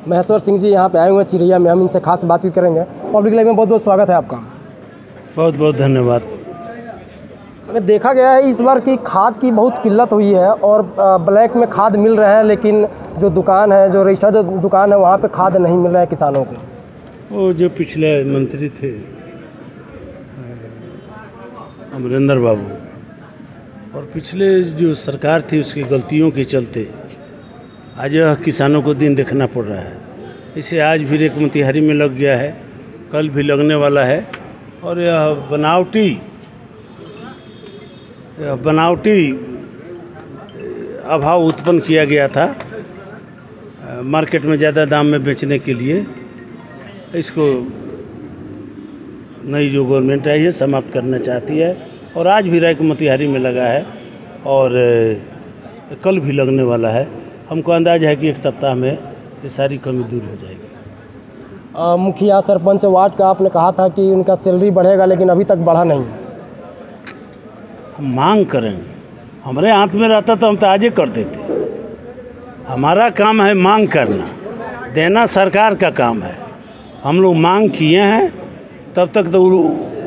महेश्वर सिंह जी यहाँ पे आए हुए हैं चिरैया में, हम इनसे खास बातचीत करेंगे। पब्लिक लाइव में बहुत बहुत स्वागत है आपका। बहुत बहुत धन्यवाद। अगर देखा गया है इस बार की खाद की बहुत किल्लत हुई है और ब्लैक में खाद मिल रहा है, लेकिन जो दुकान है, जो रजिस्टर्ड दुकान है, वहाँ पे खाद नहीं मिल रहा है किसानों को। वो जो पिछले मंत्री थे अमरिंदर बाबू, और पिछले जो सरकार थी उसकी गलतियों के चलते आज यह किसानों को दिन देखना पड़ रहा है। इसे आज भी एक मोतिहारी में लग गया है, कल भी लगने वाला है। और यह बनावटी अभाव उत्पन्न किया गया था मार्केट में ज़्यादा दाम में बेचने के लिए। इसको नई जो गवर्नमेंट आई है समाप्त करना चाहती है, और आज भी रैक मोतिहारी में लगा है और कल भी लगने वाला है। हमको अंदाज़ है कि एक सप्ताह में ये सारी कमी दूर हो जाएगी। मुखिया सरपंच वार्ड का आपने कहा था कि उनका सैलरी बढ़ेगा, लेकिन अभी तक बढ़ा नहीं। हम मांग करेंगे, हमारे हाथ में रहता तो हम तो आजे कर देते। हमारा काम है मांग करना, देना सरकार का काम है। हम लोग मांग किए हैं, तब तक तो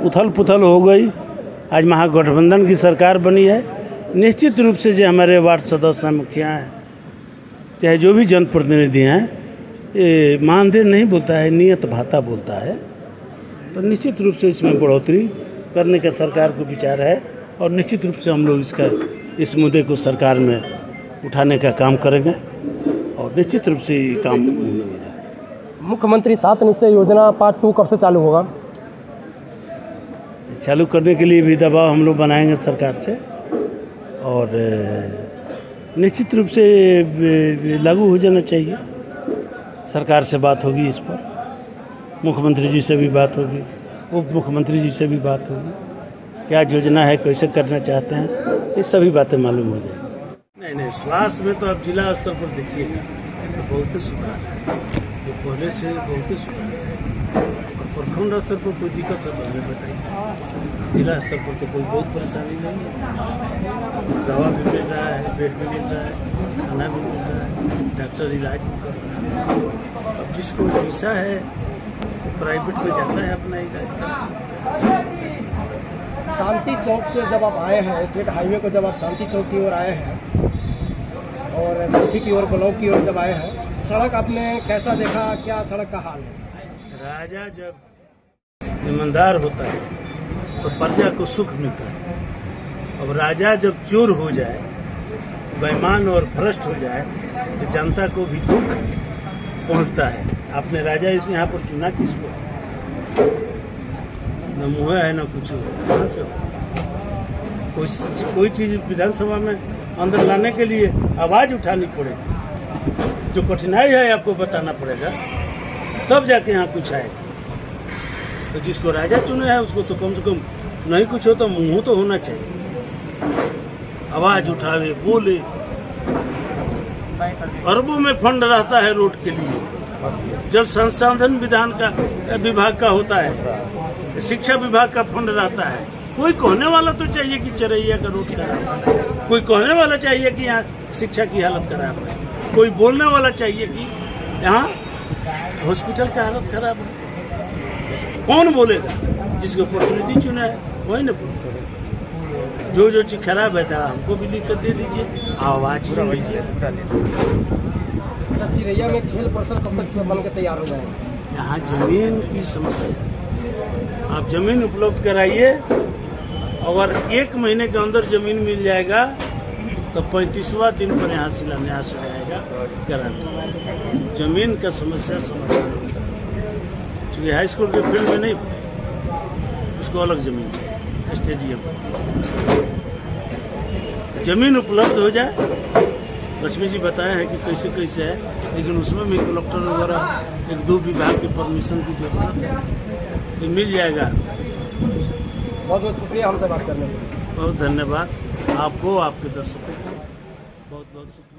उथल पुथल हो गई। आज महागठबंधन की सरकार बनी है। निश्चित रूप से जो हमारे वार्ड सदस्य मुखिया हैं, चाहे जो भी जनप्रतिनिधि हैं, ये मानदेय नहीं बोलता है, नियत भाता बोलता है। तो निश्चित रूप से इसमें बढ़ोतरी करने का सरकार को विचार है, और निश्चित रूप से हम लोग इस मुद्दे को सरकार में उठाने का काम करेंगे, और निश्चित रूप से ये काम होने वाला है। मुख्यमंत्री 7 निश्चय योजना पार्ट 2 कब से चालू होगा? चालू करने के लिए भी दबाव हम लोग बनाएंगे सरकार से, और निश्चित रूप से लागू हो जाना चाहिए। सरकार से बात होगी इस पर, मुख्यमंत्री जी से भी बात होगी, उप मुख्यमंत्री जी से भी बात होगी। क्या योजना है, कैसे करना चाहते हैं, ये सभी बातें मालूम हो जाएगी। नहीं, स्वास्थ्य में तो अब जिला स्तर पर देखिएगा तो बहुत ही सुधार है, जो पहले से बहुत ही सुधार है। और प्रखंड स्तर पर कोई दिक्कत हो तो हमें बताइए। जिला स्तर पर तो कोई बहुत परेशानी नहीं है। दवा भी मिल रहा है, बेड भी मिल रहा है, खाना भी मिल रहा है, डॉक्टर इलाज भी कर रहा है। अब जिसको पैसा है प्राइवेट में जाता है अपना इलाज करना। शांति चौक से जब आप आए हैं, स्टेट हाईवे को जब आप शांति चौक की ओर आए हैं और कोठी की ओर, ब्लॉक की ओर जब आए हैं, सड़क आपने कैसा देखा? क्या सड़क का हाल है? राजा जब ईमानदार होता है तो प्रजा को सुख मिलता है। अब राजा जब चोर हो जाए, बेईमान और भ्रष्ट हो जाए, तो जनता को भी दुख पहुंचता है। आपने राजा इस यहाँ पर चुना किसको? न मुँह है न कुछ है, कहाँ से हो? कोई चीज विधानसभा में अंदर लाने के लिए आवाज उठानी पड़ेगी, जो कठिनाई है आपको बताना पड़ेगा, तब जाके यहाँ कुछ आएगा। तो जिसको राजा चुने है उसको तो कम से कम नहीं कुछ हो तो मुंह तो होना चाहिए, आवाज उठावे, बोले। अरबों में फंड रहता है रोड के लिए, जल संसाधन विभाग का होता है, शिक्षा विभाग का फंड रहता है। कोई कहने वाला तो चाहिए कि चिरैया का रोड खराब है, कोई कहने वाला चाहिए कि यहाँ शिक्षा की हालत खराब है, कोई बोलने वाला चाहिए कि यहाँ हॉस्पिटल की हालत खराब है। कौन बोलेगा? जिसको प्रतिनिधि चुना है वही न बोलेगा। जो चीज खराब है था हमको भी लिख कर दे दीजिए, आवाज सुन लीजिए। चिरैया में खेल परिसर कब तक बन के तैयार हो जाएगा? यहाँ जमीन की समस्या, आप जमीन उपलब्ध कराइए। अगर 1 महीने के अंदर जमीन मिल जाएगा तो 35वां दिन पर यहाँ शिलान्यास हो जाएगा, गारंटी। जमीन का समस्या समाधान होगा, क्योंकि हाई स्कूल के फील्ड में नहीं, उसको अलग जमीन चाहिए, स्टेडियम। जमीन उपलब्ध हो जाए, लक्ष्मी जी बताया है कि कैसे कैसे है, लेकिन उसमें भी कलेक्टर वगैरह 1-2 विभाग की परमिशन की जरूरत है, ये मिल जाएगा। बहुत बहुत शुक्रिया हमसे बात करने के लिए। बहुत धन्यवाद आपको, आपके दर्शकों को बहुत बहुत शुक्रिया।